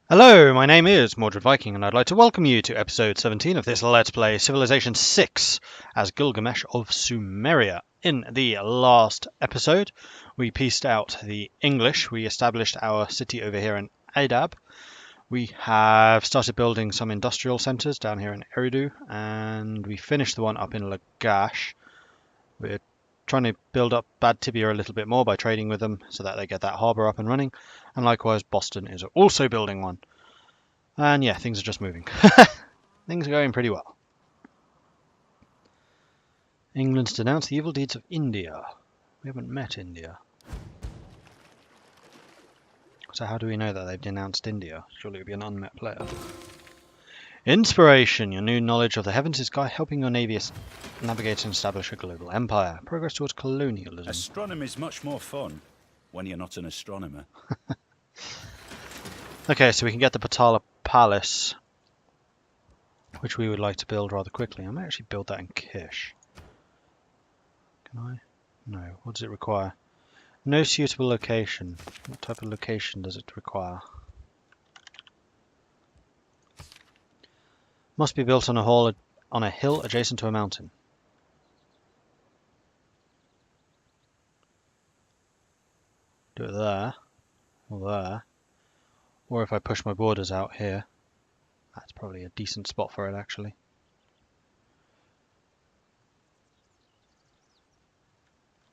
Hello, my name is Mordred Viking, and I'd like to welcome you to episode 17 of this Let's Play Civilization 6 as Gilgamesh of Sumeria. In the last episode, we pieced out the English, we established our city over here in Adab, we have started building some industrial centres down here in Eridu, and we finished the one up in Lagash. We're trying to build up Bad Tibia a little bit more by trading with them so that they get that harbour up and running, and likewise Boston is also building one. And yeah, things are just moving. Things are going pretty well. England's denounced the evil deeds of India. We haven't met India. So how do we know that they've denounced India? Surely it would be an unmet player. Inspiration. Your new knowledge of the heavens is helping your navy navigate and establish a global empire. Progress towards colonialism. Astronomy is much more fun when you're not an astronomer. Okay, so we can get the Patala Palace, which we would like to build rather quickly. I might actually build that in Kish. Can I? No. What does it require? No suitable location. What type of location does it require? Must be built on a hill adjacent to a mountain. Do it there, or there. Or if I push my borders out here. That's probably a decent spot for it, actually.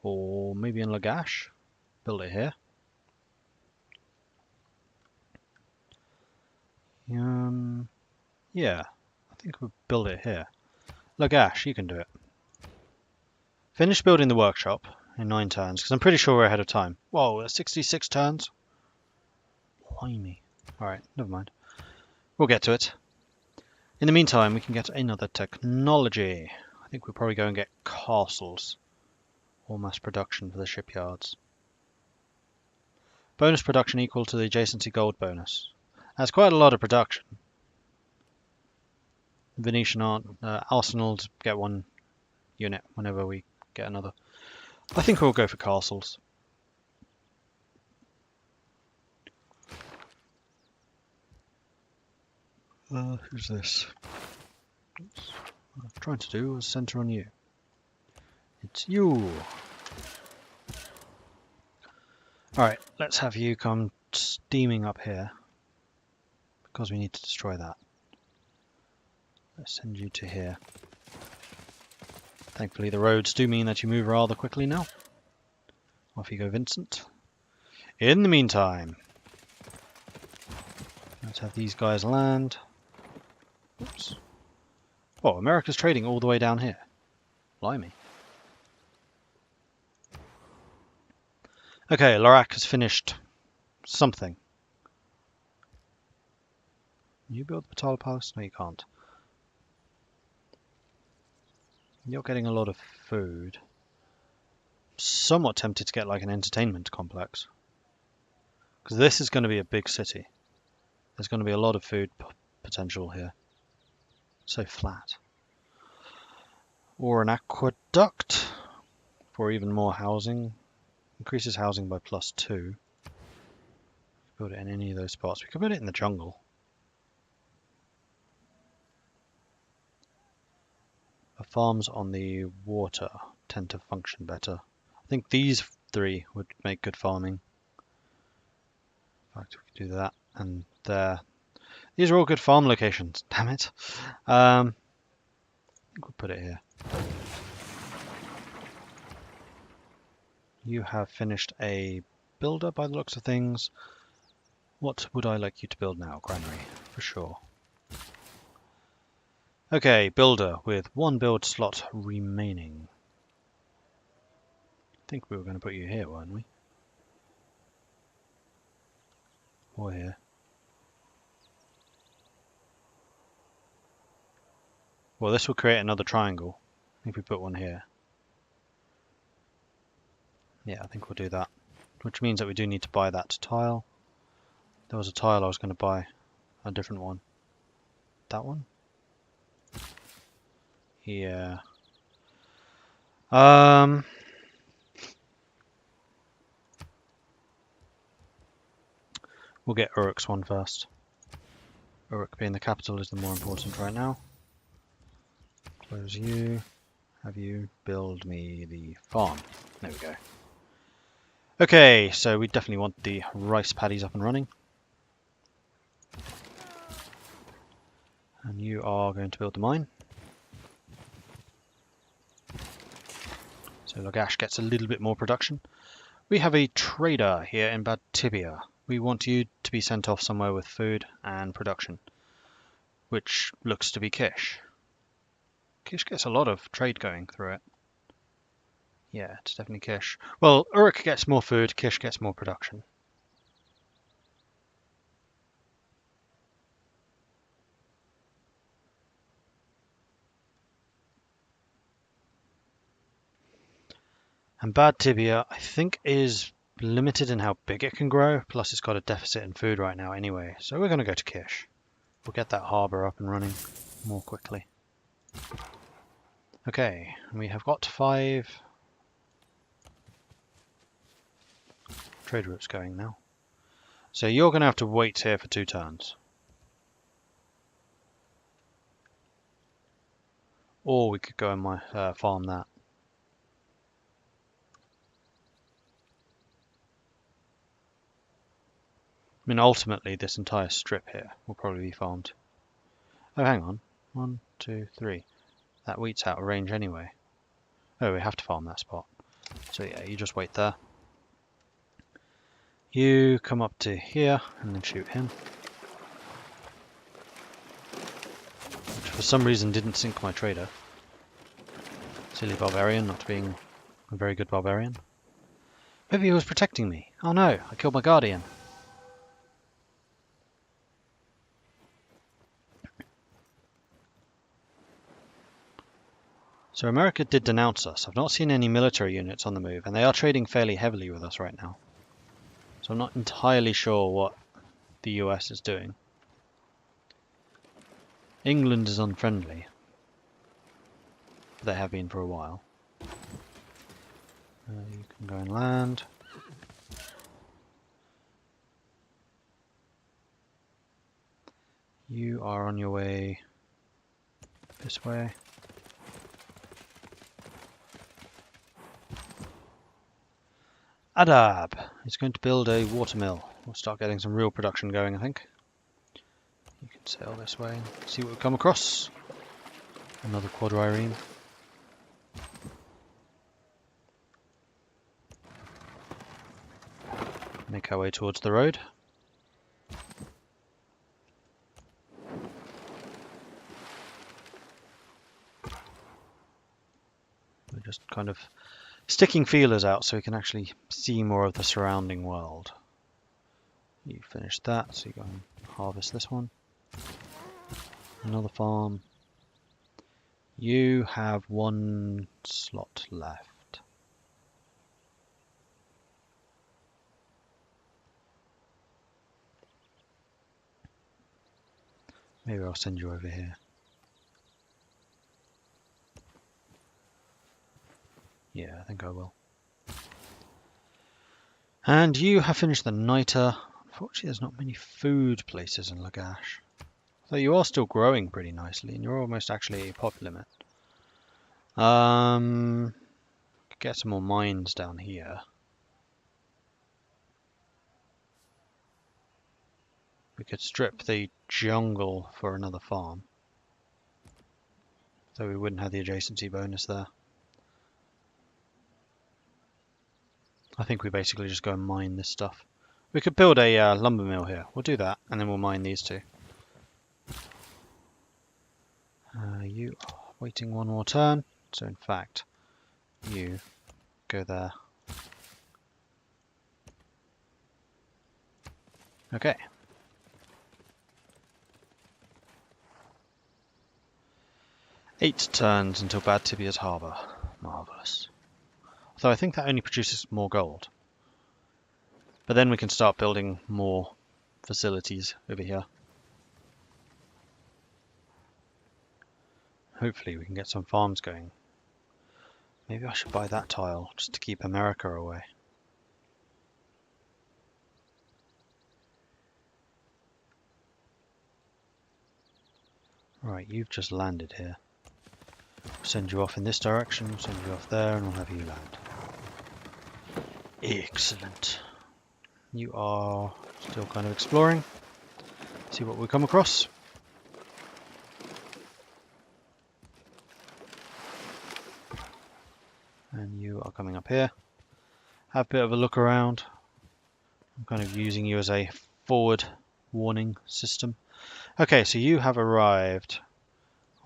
Or maybe in Lagash. Build it here. Yeah, I think we'll build it here. Lagash, you can do it. Finish building the workshop in 9 turns, because I'm pretty sure we're ahead of time. Whoa, 66 turns? Blimey. Alright, never mind. We'll get to it. In the meantime, we can get another technology. I think we'll probably go and get castles. Or mass production for the shipyards. Bonus production equal to the adjacency gold bonus. That's quite a lot of production. Venetian arsenals get 1 unit whenever we get another. I think we'll go for castles. Who's this? Oops. What I'm trying to do was center on you. It's you. Alright, let's have you come steaming up here. Because we need to destroy that. Let's send you to here. Thankfully the roads do mean that you move rather quickly now. Off you go, Vincent. In the meantime, let's have these guys land. Oops. Oh, America's trading all the way down here. Blimey. Okay, Lorak has finished something. Can you build the Patala Palace? No, you can't. You're getting a lot of food. Somewhat tempted to get like an entertainment complex. Because this is going to be a big city. There's going to be a lot of food potential here. So flat. Or an aqueduct for even more housing. Increases housing by +2. Build it in any of those spots. We could put it in the jungle. The farms on the water tend to function better. I think these 3 would make good farming. In fact, we could do that and there. These are all good farm locations. Damn it. I think we'll put it here. You have finished a builder by the looks of things. What would I like you to build now? Granary, for sure. Okay, builder with 1 build slot remaining. I think we were going to put you here, weren't we? Or here. Well, this will create another triangle if we put one here. Yeah, I think we'll do that. Which means that we do need to buy that tile. There was a tile I was going to buy. A different one. That one? Yeah. We'll get Uruk's one first. Uruk being the capital is the more important right now. Close you. Have you build me the farm. There we go. Okay, so we definitely want the rice paddies up and running. And you are going to build the mine. So Lagash gets a little bit more production. We have a trader here in Bad Tibia. We want you to be sent off somewhere with food and production, which looks to be Kish. Kish gets a lot of trade going through it. Yeah, it's definitely Kish. Well, Uruk gets more food, Kish gets more production. And Bad Tibia, I think, is limited in how big it can grow, plus it's got a deficit in food right now anyway, so we're going to go to Kish. We'll get that harbour up and running more quickly. Okay, we have got 5 trade routes going now. So you're going to have to wait here for 2 turns. Or we could go and farm that. I mean, ultimately, this entire strip here will probably be farmed. Oh, hang on. 1, 2, 3. That wheat's out of range anyway. Oh, we have to farm that spot. So yeah, you just wait there. You come up to here and then shoot him. Which for some reason didn't sink my trader. Silly barbarian, not being a very good barbarian. Maybe he was protecting me. Oh no, I killed my guardian. So America did denounce us. I've not seen any military units on the move, and they are trading fairly heavily with us right now. So I'm not entirely sure what the US is doing. England is unfriendly. They have been for a while. You can go and land. You are on your way this way. Adab is going to build a watermill. We'll start getting some real production going, I think. You can sail this way and see what we come across. Another quadrireme. Make our way towards the road. We're just kind of sticking feelers out so we can actually see more of the surrounding world. You finished that, so you go and harvest this one. Another farm. You have 1 slot left. Maybe I'll send you over here. Yeah, I think I will. And you have finished the niter. Unfortunately, there's not many food places in Lagash. Though you are still growing pretty nicely, and you're almost actually a pop limit. Get some more mines down here. We could strip the jungle for another farm. Though we wouldn't have the adjacency bonus there. I think we basically just go and mine this stuff. We could build a lumber mill here. We'll do that, and then we'll mine these 2. You are waiting 1 more turn, so in fact, you go there. Okay. Eight turns until Bad Tibia's harbour. Marvellous. Although I think that only produces more gold. But then we can start building more facilities over here. Hopefully we can get some farms going. Maybe I should buy that tile just to keep America away. Right, you've just landed here. Send you off in this direction, send you off there, and we'll have you land. Excellent. You are still kind of exploring. See what we come across. And you are coming up here. Have a bit of a look around. I'm kind of using you as a forward warning system. Okay, so you have arrived.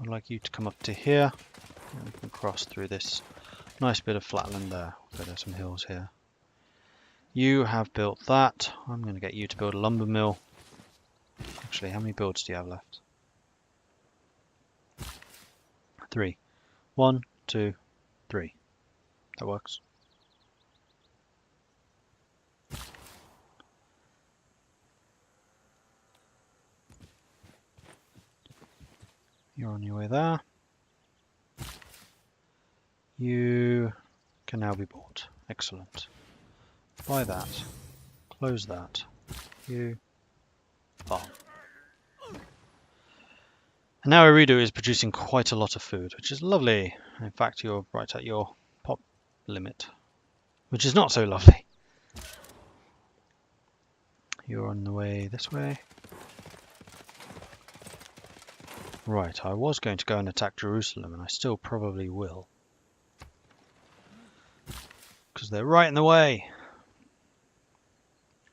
I'd like you to come up to here. And we can cross through this nice bit of flatland there. So there's some hills here. You have built that. I'm going to get you to build a lumber mill. Actually, how many builds do you have left? 3. 1, 2, 3. That works. You're on your way there. You can now be bought. Excellent. Buy that. Close that. You. Farm. And now Eridu is producing quite a lot of food, which is lovely. In fact, you're right at your pop limit, which is not so lovely. You're on the way this way. Right, I was going to go and attack Jerusalem, and I still probably will. Because they're right in the way.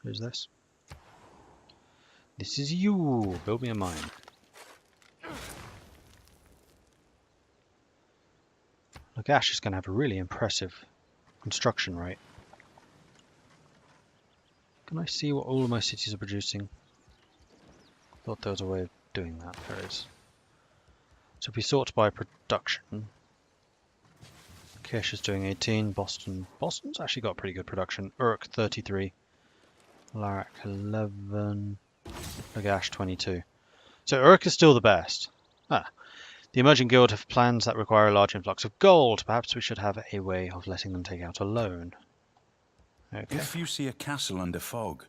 Who's this? This is you. Build me a mine. Look, Ash is going to have a really impressive construction rate. Can I see what all of my cities are producing? Thought there was a way of doing that. There is. So if we sort by production, Kish is doing 18, Boston's actually got pretty good production. Uruk 33, Larak 11, Lagash 22. So Uruk is still the best. The emerging guild have plans that require a large influx of gold. Perhaps we should have a way of letting them take out a loan. Okay. If you see a castle under fog,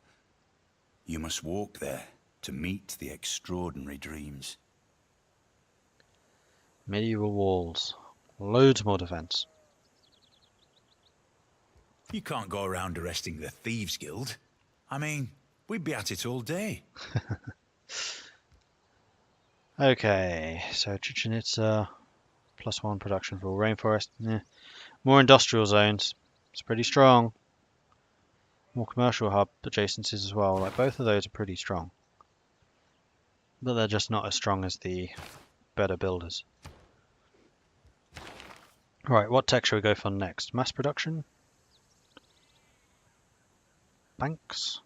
you must walk there to meet the extraordinary dreams. Medieval walls. Loads more defense. You can't go around arresting the Thieves Guild. I mean, we'd be at it all day. Okay, so Chichen Itza, +1 production for all rainforest. More industrial zones. It's pretty strong. More commercial hub adjacencies as well. Like both of those are pretty strong. But they're just not as strong as the better builders. Right, what tech should we go for next? Mass production? Banks?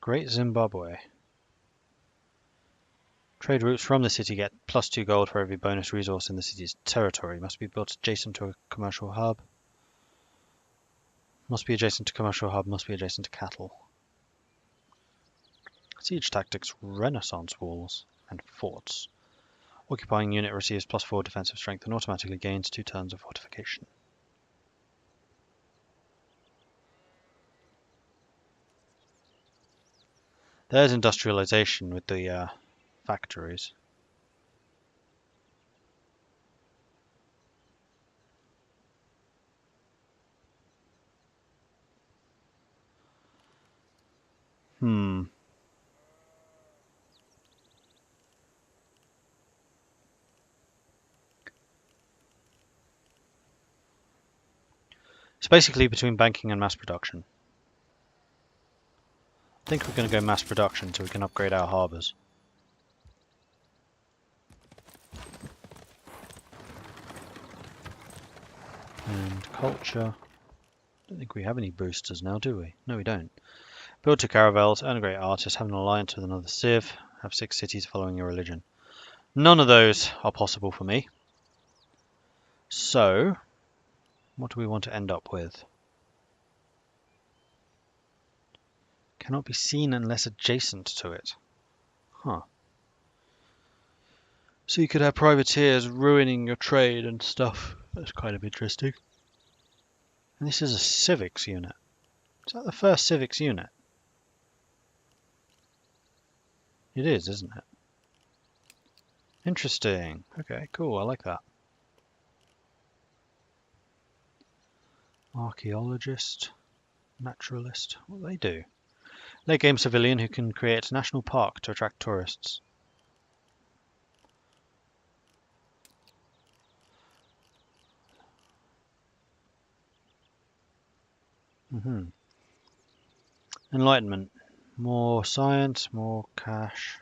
Great Zimbabwe. Trade routes from the city get +2 gold for every bonus resource in the city's territory. Must be built adjacent to a commercial hub. Must be adjacent to commercial hub. Must be adjacent to cattle. Siege tactics, renaissance walls, and forts. Occupying unit receives +4 defensive strength and automatically gains 2 turns of fortification. There's industrialization with the factories. It's basically between banking and mass production. I think we're going to go mass production so we can upgrade our harbours. And culture. I don't think we have any boosters now, do we? No, we don't. Build 2 caravels, earn a great artist, have an alliance with another civ, have 6 cities following your religion. None of those are possible for me. So, what do we want to end up with? Cannot be seen unless adjacent to it. Huh. So you could have privateers ruining your trade and stuff. That's kind of interesting. And this is a civics unit. Is that the first civics unit? It is, isn't it? Interesting. Okay, cool. I like that. Archaeologist, naturalist. What do they do? Late game civilian who can create a national park to attract tourists. Enlightenment. More science, more cash,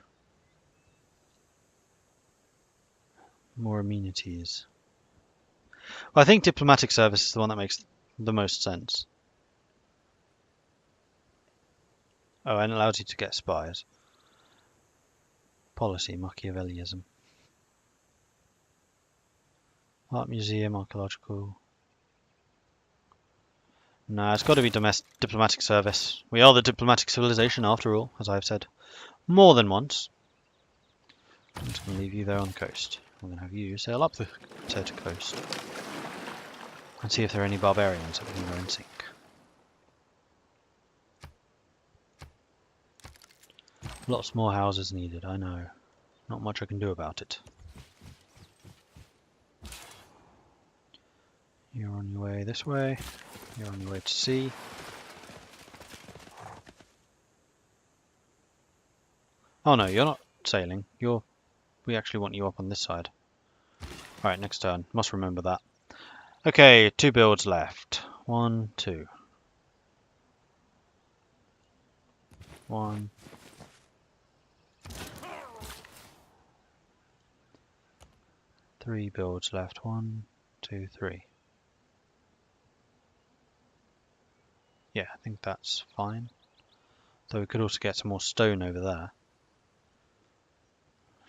more amenities. Well, I think diplomatic service is the one that makes the most sense. Oh, and it allows you to get spies. Policy, Machiavellism. Art museum, archaeological. No, it's got to be diplomatic service. We are the diplomatic civilization after all, as I've said more than once. I'm just going to leave you there on the coast. I'm going to have you sail up the said coast and see if there are any barbarians that we can go and sink. Lots more houses needed, I know. Not much I can do about it. You're on your way this way. You're on your way to sea. Oh no, you're not sailing. We actually want you up on this side. Alright, next turn. Must remember that. Okay, 2 builds left. 1, 2. 1. 3 builds left. 1, 2, 3. Yeah, I think that's fine. Though we could also get some more stone over there.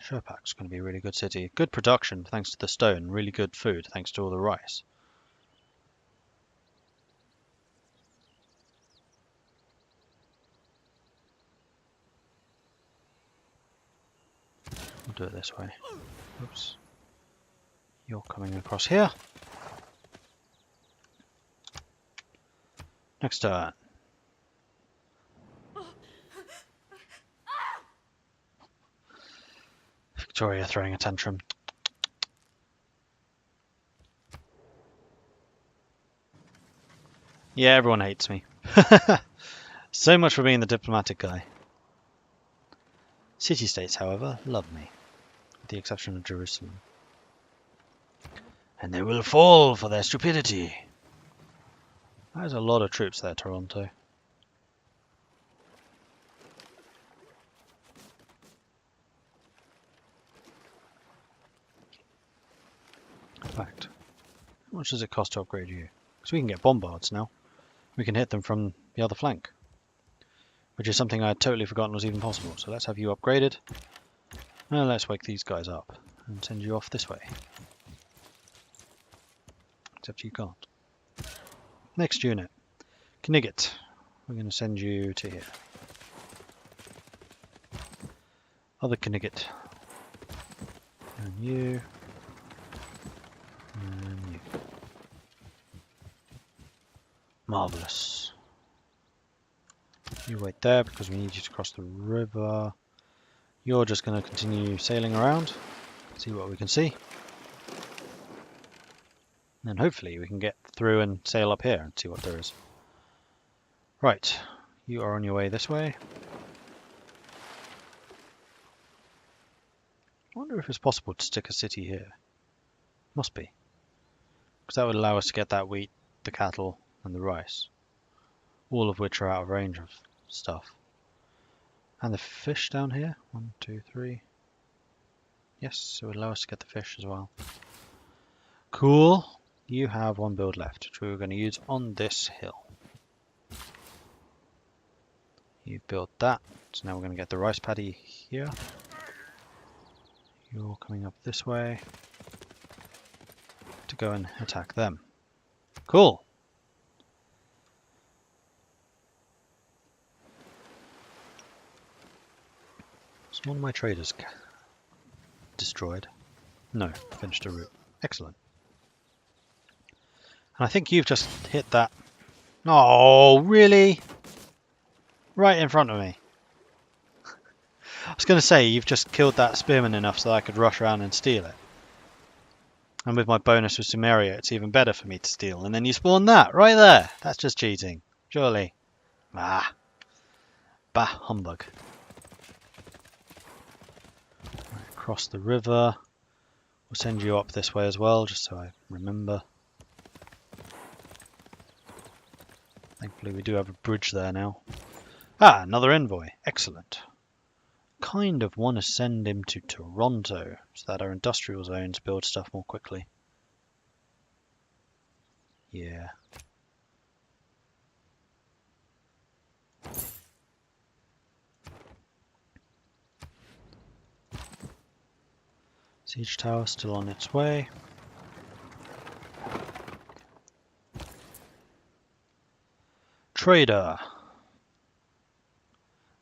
Sherpak's going to be a really good city. Good production thanks to the stone. Really good food thanks to all the rice. We'll do it this way. Oops. You're coming across here. Next turn. Victoria throwing a tantrum. Yeah, everyone hates me. So much for being the diplomatic guy. City-states, however, love me, with the exception of Jerusalem. And they will fall for their stupidity. There's a lot of troops there, Toronto. In fact, how much does it cost to upgrade you? Because we can get bombards now. We can hit them from the other flank, which is something I had totally forgotten was even possible. So let's have you upgraded. And let's wake these guys up and send you off this way. Except you can't. Next unit. Knigget. We're going to send you to here. Other Knigget. And you. And you. Marvellous. You wait there because we need you to cross the river. You're just going to continue sailing around. See what we can see. And hopefully we can get through and sail up here and see what there is. Right. You are on your way this way. I wonder if it's possible to stick a city here. Must be. Because that would allow us to get that wheat, the cattle, and the rice. All of which are out of range of stuff. And the fish down here. 1, 2, 3. Yes, it would allow us to get the fish as well. Cool. You have 1 build left, which we're going to use on this hill. You built that. So now we're going to get the rice paddy here. You're coming up this way to go and attack them. Cool. So one of my traders destroyed. No, finished a route. Excellent. And I think you've just hit that. Oh, really? Right in front of me. was going to say, you've just killed that spearman enough so that I could rush around and steal it. And with my bonus with Sumeria, it's even better for me to steal. And then you spawn that right there. That's just cheating. Surely. Ah. Bah, humbug. Right, across the river. We'll send you up this way as well, just so I remember. Thankfully we do have a bridge there now. Ah, another envoy. Excellent. Kind of want to send him to Toronto so that our industrial zones build stuff more quickly. Yeah. Siege tower still on its way. Trader.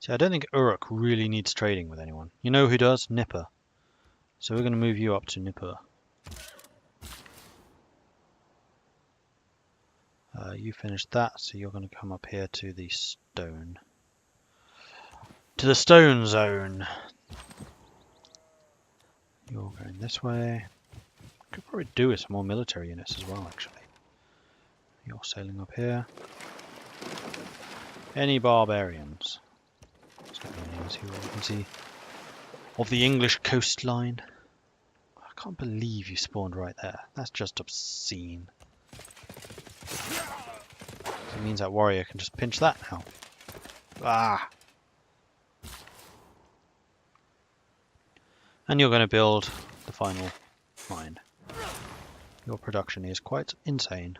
See, I don't think Uruk really needs trading with anyone. You know who does? Nipper. So we're going to move you up to Nipper. You finished that, so you're going to come up here to the stone. To the stone zone. You're going this way. Could probably do with some more military units as well, actually. You're sailing up here. Any barbarians? Let's get the names here, you can see. Of the English coastline. I can't believe you spawned right there. That's just obscene. It means that warrior can just pinch that now. Ah! And you're going to build the final mine. Your production is quite insane.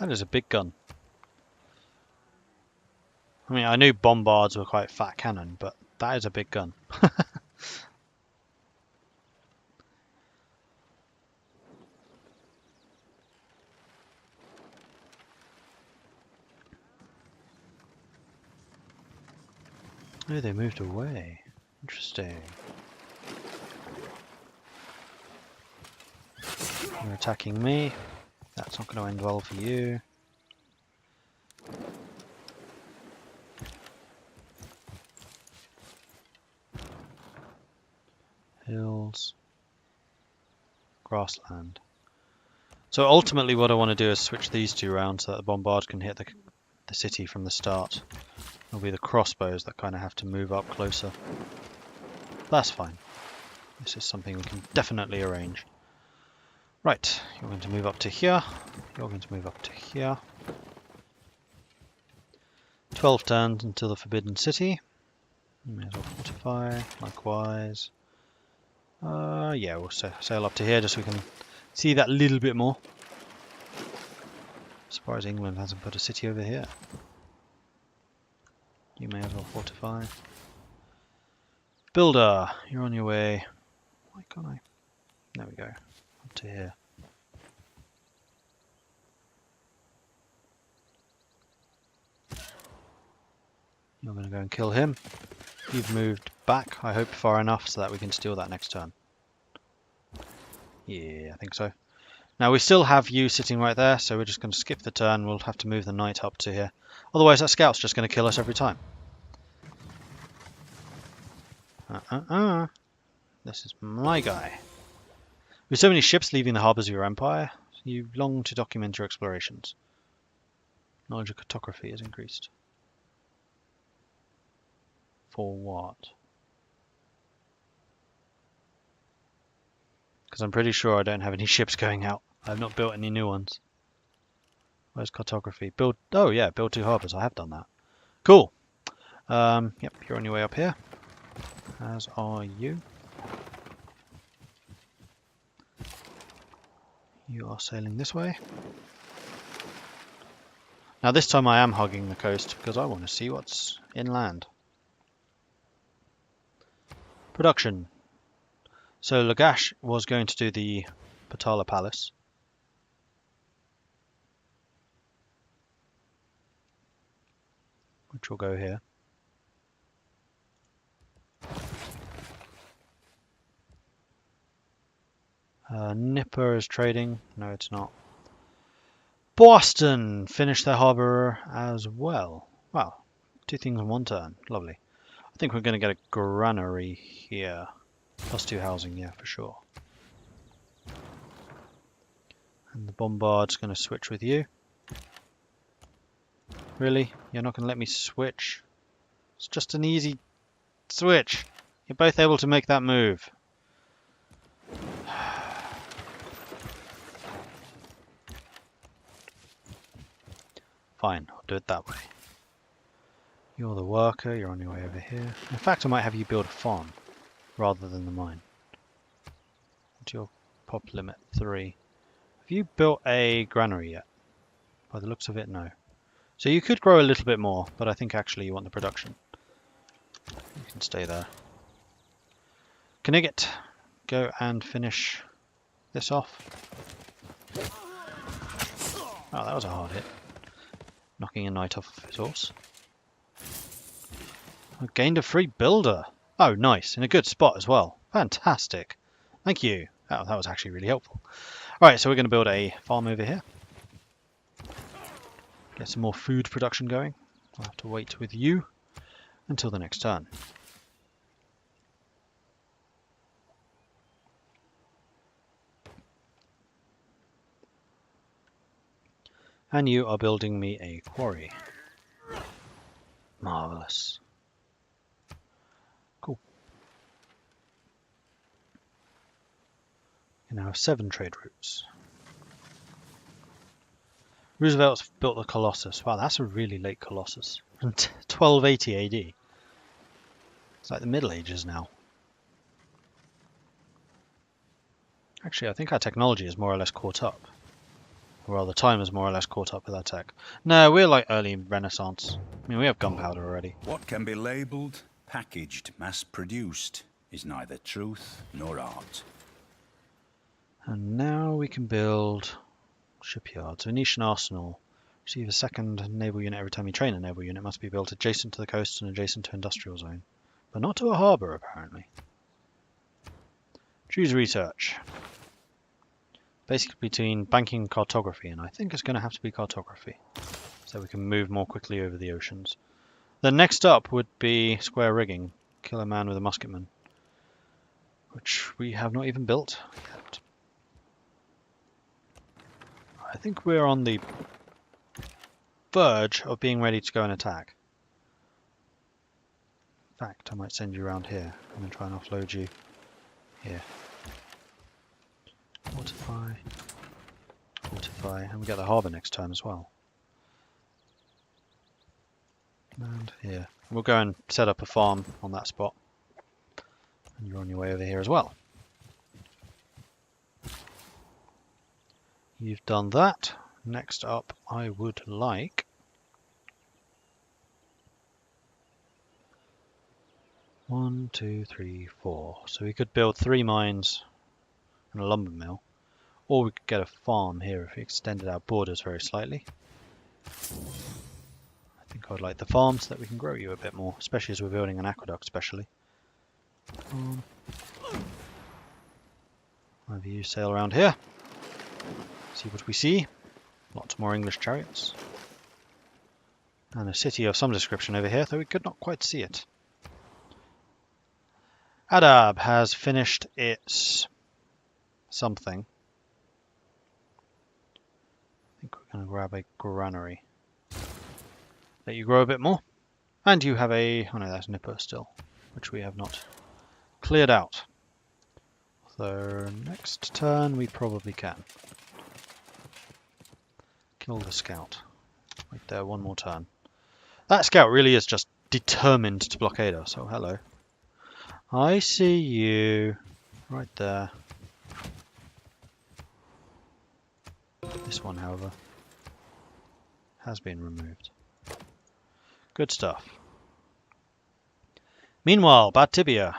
That is a big gun. I mean, I knew bombards were quite fat cannon, but that is a big gun. Oh, they moved away. Interesting. You're attacking me. That's not going to end well for you. Hills. Grassland. So ultimately what I want to do is switch these two around so that the bombard can hit the city from the start. It'll be the crossbows that kind of have to move up closer. That's fine. This is something we can definitely arrange. Right, you're going to move up to here. You're going to move up to here. 12 turns until the Forbidden City. You may as well fortify, likewise. Yeah, we'll sail up to here just so we can see that little bit more. As far as England hasn't put a city over here. You may as well fortify. Builder, you're on your way. Why can't I? There we go. Up to here. You're going to go and kill him. You've moved back, I hope far enough so that we can steal that next turn. Yeah, I think so. Now we still have you sitting right there, so we're just going to skip the turn. We'll have to move the knight up to here. Otherwise that scout's just going to kill us every time. This is my guy. With so many ships leaving the harbours of your empire, you long to document your explorations. Knowledge of cartography is increased. For what? Because I'm pretty sure I don't have any ships going out. I've not built any new ones. Where's cartography? Build. Oh yeah, build 2 harbours. I have done that. Cool. Yep, you're on your way up here. As are you. You are sailing this way. Now this time I am hugging the coast because I want to see what's inland. Production. So Lagash was going to do the Patala Palace. Which will go here. Nipper is trading. No, it's not. Boston finished their harbour as well. Wow, 2 things in 1 turn. Lovely. I think we're going to get a granary here. +2 housing, yeah, for sure. And the bombard's going to switch with you. Really? You're not going to let me switch? It's just an easy switch. You're both able to make that move. Fine, I'll do it that way. You're the worker, you're on your way over here. In fact, I might have you build a farm rather than the mine. What's your pop limit? 3. Have you built a granary yet? By the looks of it, no. So you could grow a little bit more, but I think actually you want the production. You can stay there. Knigget, go and finish this off. Oh, that was a hard hit. Knocking a knight off of his horse. I gained a free builder. Oh, nice. In a good spot as well. Fantastic. Thank you. Oh, that was actually really helpful. Alright, so we're going to build a farm over here. Get some more food production going. I'll have to wait with you until the next turn. And you are building me a quarry. Marvellous. Cool. You now have 7 trade routes. Roosevelt's built the Colossus. Wow, that's a really late Colossus. 1280 AD. It's like the Middle Ages now. Actually, I think our technology is more or less caught up. Or rather, time is more or less caught up with our tech. No, we're like early Renaissance. I mean, we have gunpowder already. What can be labelled, packaged, mass-produced is neither truth nor art. And now we can build shipyards. Venetian arsenal. Receive a 2nd naval unit every time you train a naval unit. Must be built adjacent to the coast and adjacent to industrial zone. But not to a harbour, apparently. Choose research. Basically between banking and cartography, and I think it's going to have to be cartography. So we can move more quickly over the oceans. The next up would be square rigging. Kill a man with a musketman. Which we have not even built yet. I think we're on the verge of being ready to go and attack. In fact, I might send you around here. I'm going to try and offload you here. Fortify. Fortify. And we get the harbour next turn as well. And here. We'll go and set up a farm on that spot. And you're on your way over here as well. You've done that. Next up, I would like one, two, three, four. So we could build 3 mines and a lumber mill, or we could get a farm here if we extended our borders very slightly. I think I'd like the farm so that we can grow you a bit more, especially as we're building an aqueduct especially. Have you sail around here. See what we see. Lots more English chariots. And a city of some description over here, though we could not quite see it. Adab has finished its something. I think we're going to grab a granary. Let you grow a bit more. And you have a... oh no, that's Nipper still, which we have not cleared out. So next turn we probably can. Kill the scout. Right there, one more turn. That scout really is just determined to blockade us. Oh, hello. I see you. Right there. This one, however, has been removed. Good stuff. Meanwhile, Bad Tibia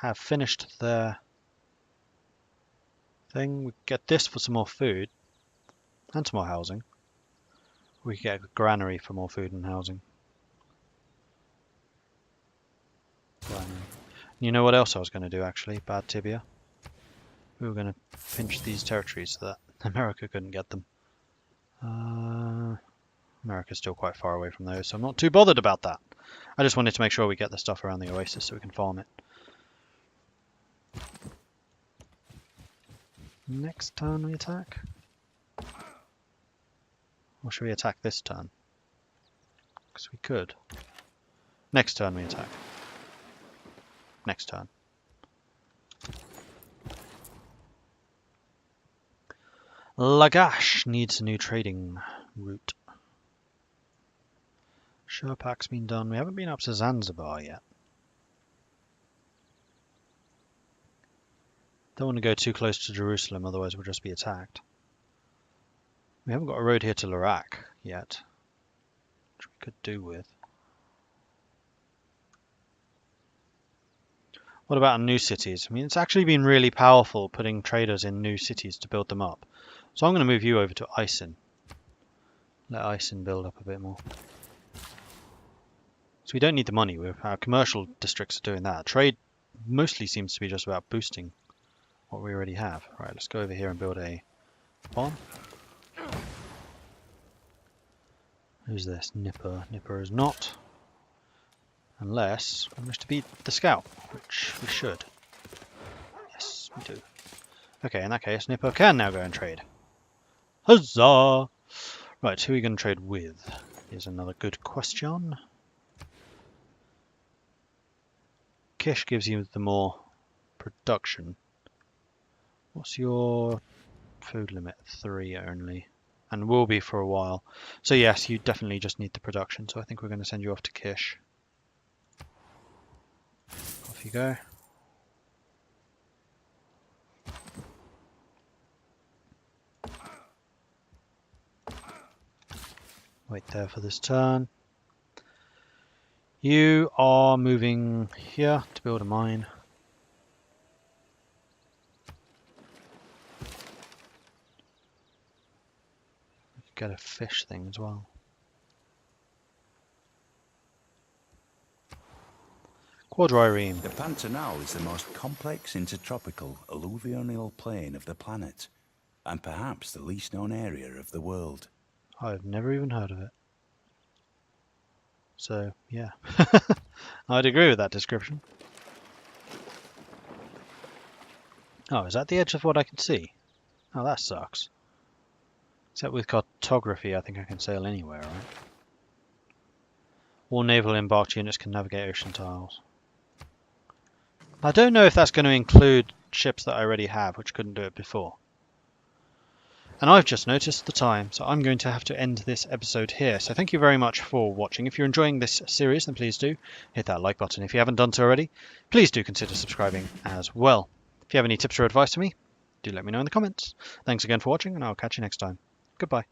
have finished their thing. We get this for some more food and some more housing. We can get a granary for more food and housing. Granary. You know what else I was going to do actually, Bad Tibia? We were going to pinch these territories so that America couldn't get them. America's still quite far away from those, so I'm not too bothered about that. I just wanted to make sure we get the stuff around the oasis so we can farm it. Next turn we attack? Or should we attack this turn? Because we could. Next turn we attack. Next turn. Lagash needs a new trading route. Shurpak's been done. We haven't been up to Zanzibar yet. Don't want to go too close to Jerusalem, otherwise we'll just be attacked. We haven't got a road here to Iraq yet, which we could do with. What about new cities? I mean, it's actually been really powerful putting traders in new cities to build them up. So I'm going to move you over to Isin. Let Isin build up a bit more. So we don't need the money. Our commercial districts are doing that. Trade mostly seems to be just about boosting what we already have. Right, let's go over here and build a farm. Who's this? Nipper. Nipper is not. Unless we wish to beat the scout, which we should. Yes, we do. Okay, in that case, Nipper can now go and trade. Huzzah! Right, who are we going to trade with? Here's another good question. Kish gives you the more production. What's your food limit? 3 only. And will be for a while. So yes, you definitely just need the production. So I think we're going to send you off to Kish. Off you go. Wait there for this turn. You are moving here to build a mine. Get a fish thing as well. Quadrireme. The Pantanal is the most complex intertropical alluvial plain of the planet, and perhaps the least known area of the world. I've never even heard of it. So, yeah. I'd agree with that description. Oh, is that the edge of what I can see? Oh, that sucks. Except with cartography, I think I can sail anywhere, right? All naval embarked units can navigate ocean tiles. I don't know if that's going to include ships that I already have, which couldn't do it before. And I've just noticed the time, so I'm going to have to end this episode here. So thank you very much for watching. If you're enjoying this series, then please do hit that like button. If you haven't done so already, please do consider subscribing as well. If you have any tips or advice for me, do let me know in the comments. Thanks again for watching, and I'll catch you next time. Goodbye.